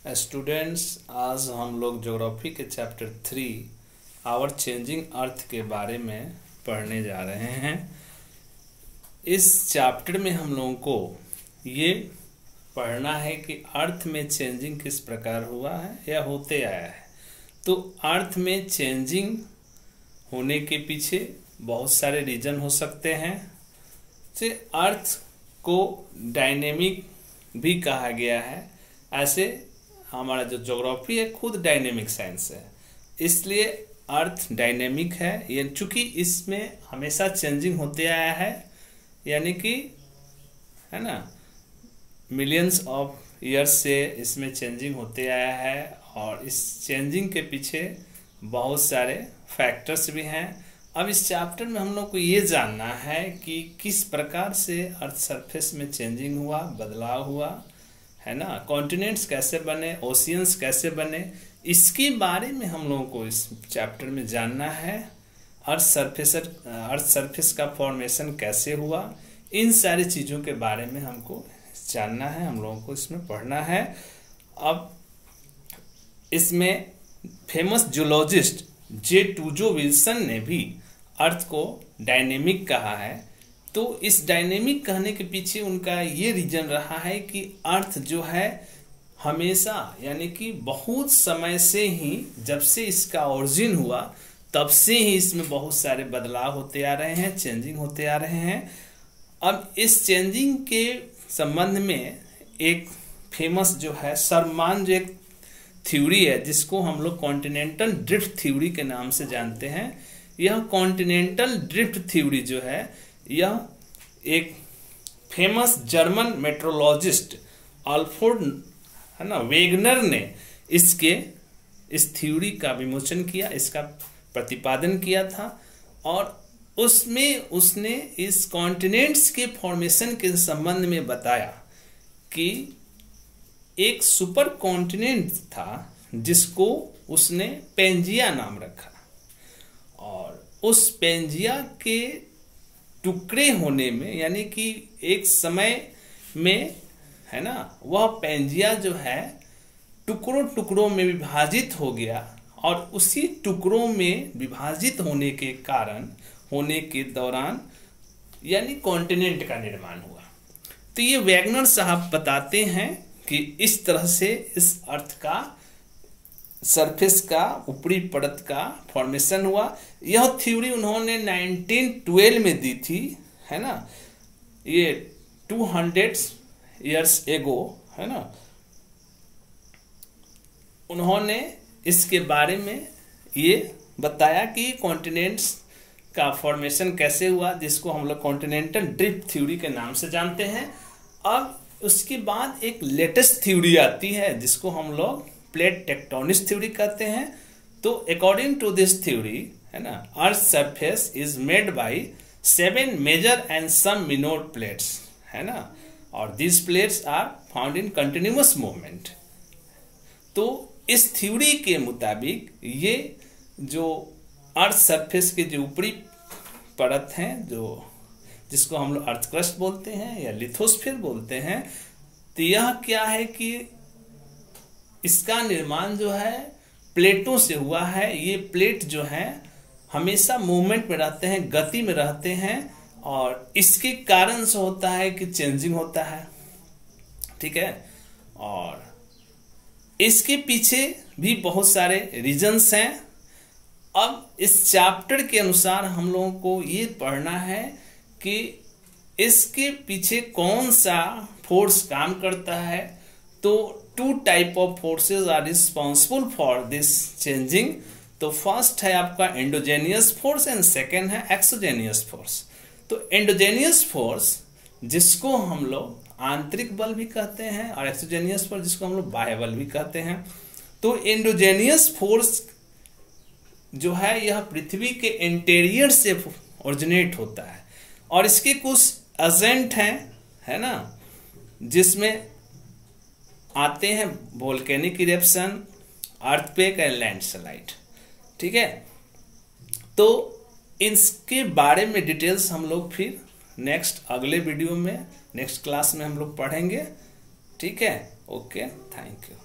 Students, आज हम लोग ज्योग्राफी के चैप्टर 3 आवर चेंजिंग अर्थ के बारे में पढ़ने जा रहे हैं। इस चैप्टर में हम लोगों को ये पढ़ना है कि अर्थ में चेंजिंग किस प्रकार हुआ है या होते आया है। तो अर्थ में चेंजिंग होने के पीछे बहुत सारे रीजन हो सकते हैं। से अर्थ को डायनेमिक भी कहा गया है। ऐसे हमारा जो ज्योग्राफी है खुद डायनेमिक साइंस है, इसलिए अर्थ डायनेमिक है। ये चूंकि इसमें हमेशा चेंजिंग होते आया है, यानी कि है ना, मिलियंस ऑफ ईयर्स से इसमें चेंजिंग होते आया है। और इस चेंजिंग के पीछे बहुत सारे फैक्टर्स भी हैं। अब इस चैप्टर में हम लोग को ये जानना है कि किस प्रकार से अर्थ सरफेस में चेंजिंग हुआ, बदलाव हुआ, है ना, कॉन्टिनेंट्स कैसे बने, ओशियंस कैसे बने, इसके बारे में हम लोगों को इस चैप्टर में जानना है। अर्थ सरफेस का फॉर्मेशन कैसे हुआ, इन सारी चीज़ों के बारे में हमको जानना है, हम लोगों को इसमें पढ़ना है। अब इसमें फेमस जूलॉजिस्ट जे टूजो विल्सन ने भी अर्थ को डायनेमिक कहा है। तो इस डायनेमिक कहने के पीछे उनका ये रीजन रहा है कि अर्थ जो है हमेशा, यानी कि बहुत समय से ही, जब से इसका ओरिजिन हुआ तब से ही इसमें बहुत सारे बदलाव होते आ रहे हैं, चेंजिंग होते आ रहे हैं। अब इस चेंजिंग के संबंध में एक फेमस जो है सरमान जो एक थ्योरी है, जिसको हम लोग कॉन्टिनेंटल ड्रिफ्ट थ्योरी के नाम से जानते हैं। यह कॉन्टिनेंटल ड्रिफ्ट थ्योरी जो है, यह एक फेमस जर्मन मेट्रोलॉजिस्ट अल्फ्रेड, है ना, वेगनर ने इस थ्योरी का विमोचन किया, इसका प्रतिपादन किया था। और उसमें उसने इस कॉन्टिनेंट्स के फॉर्मेशन के संबंध में बताया कि एक सुपर कॉन्टिनेंट था जिसको उसने पेंजिया नाम रखा, और उस पेंजिया के टुकड़े होने में, यानी कि एक समय में, है ना, वह पेंजिया जो है टुकड़ों टुकड़ों में विभाजित हो गया, और उसी टुकड़ों में विभाजित होने के कारण, होने के दौरान, यानी कॉन्टिनेंट का निर्माण हुआ। तो ये वेगनर साहब बताते हैं कि इस तरह से इस अर्थ का सरफेस का ऊपरी परत का फॉर्मेशन हुआ। यह थ्योरी उन्होंने 1912 में दी थी, है ना, ये 200 इयर्स एगो, है ना। उन्होंने इसके बारे में ये बताया कि कॉन्टिनेंट्स का फॉर्मेशन कैसे हुआ, जिसको हम लोग कॉन्टिनेंटल ड्रिफ्ट थ्योरी के नाम से जानते हैं। अब उसके बाद एक लेटेस्ट थ्योरी आती है जिसको हम लोग प्लेट टेक्टोनिक थ्योरी कहते हैं। तो अकॉर्डिंग टू दिस थ्योरी, है ना, earth surface is made by 7 major and some minor plates, है ना, और this plates are found in continuous movement. तो इस थ्योरी के मुताबिक ये जो अर्थ सरफेस के जो ऊपरी परत हैं, जिसको हम लोग अर्थ क्रस्ट बोलते हैं या लिथोस्फीयर बोलते हैं, तो यह क्या है कि इसका निर्माण जो है प्लेटों से हुआ है। ये प्लेट जो है हमेशा मूवमेंट में रहते हैं, गति में रहते हैं, और इसके कारण से होता है कि चेंजिंग होता है, ठीक है। और इसके पीछे भी बहुत सारे रीजंस हैं। अब इस चैप्टर के अनुसार हम लोगों को ये पढ़ना है कि इसके पीछे कौन सा फोर्स काम करता है। तो 2 type of forces are responsible for this changing. तो फर्स्ट है आपका एंडोजेनियस फोर्स एंड सेकेंड है एक्सोजेनियस फोर्स। तो एंडोजेनियस फोर्स जिसको हम लोग आंतरिक बल भी कहते हैं, और एक्सोजेनियस फोर्स जिसको हम लोग बाह्य बल भी कहते हैं। तो एंडोजेनियस फोर्स जो है यह पृथ्वी के इंटीरियर से ओरिजिनेट होता है, और इसके कुछ एजेंट हैं, है ना, जिसमें आते हैं volcanic eruption, earthquake and landslide, ठीक है। तो इसके बारे में डिटेल्स हम लोग फिर नेक्स्ट अगले वीडियो में, नेक्स्ट क्लास में हम लोग पढ़ेंगे, ठीक है। Okay, thank you.